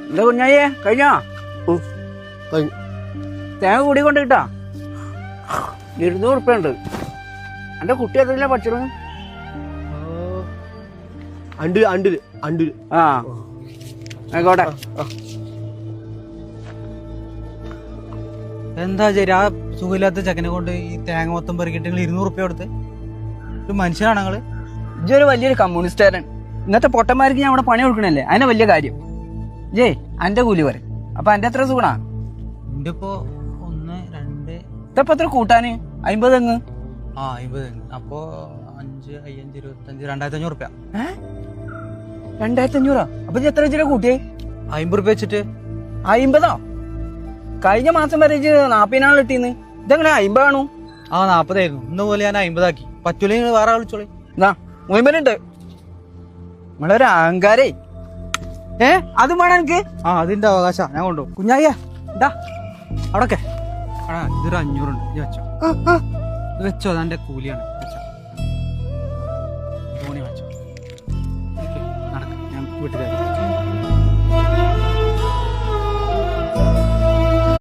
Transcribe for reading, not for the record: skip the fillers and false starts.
എന്താ കുഞ്ഞായേ കഴിഞ്ഞോ? തേങ്ങ കൂടി കൊണ്ട് കിട്ടാ 200 ഉറുപ്പ്യ ഉണ്ട്. എന്റെ കുട്ടി എത്രയില്ല പഠിച്ചത്? ആ ആയിക്കോട്ടെ. എന്താ ശരി, ആ സുഖമില്ലാത്ത ചെക്കനെ കൊണ്ട് ഈ തേങ്ങ മൊത്തം പെറുക്കിട്ട് 200 ഉറുപ്പ്യ കൊടുത്ത് ഒരു മനുഷ്യനാണ് ഞങ്ങള്? ഇതൊരു വലിയൊരു കമ്മ്യൂണിസ്റ്റുകാരൻ. ഇന്നത്തെ പൊട്ടന്മാർക്ക് ഞാൻ അവിടെ പണി കൊടുക്കണല്ലേ, അതിനെ വലിയ കാര്യം. ജേ അന്റെ കൂലി വരെ അപ്പൊ അന്റെ എത്ര സുഖണാ? എന്റെ ഇപ്പൊ 1 2 ഇതപ്പോ എത്ര കൂട്ടാന്? 50 തെങ്ങ്. 50 അപ്പൊ 5 5 25 2500 ഉറുപ്പ്യ. 2500? അപ്പൊ എത്ര വെച്ചിട്ട് കൂട്ടിയേ? 50 ഉറുപ്പ്യ വെച്ചിട്ട്. 50? കഴിഞ്ഞ മാസം വരെ 40 കിട്ടീന്ന്. ഇതെങ്ങനെ 50 ആണു? 40 ആയിരുന്നു. ഇന്ന് പോലെ ഞാൻ 50 ആക്കി. പറ്റൂല വേറെ ആൾ വിളിച്ചോളി. മുമ്പനുണ്ട് നമ്മളൊരു അഹങ്കാരേ. അതും വേണം എനിക്ക്. അതിന്റെ അവകാശ ഞാൻ കൊണ്ടുപോകും. കുഞ്ഞായ ഇതാ അവിടൊക്കെ ഇതൊരു 500 ഉണ്ട്. ഇത് വെച്ചോ, ഇത് വെച്ചോ, അതെന്റെ കൂലിയാണ്. വെച്ചോ, ധോണി വെച്ചോ. നടക്ക, ഞാൻ വീട്ടിൽ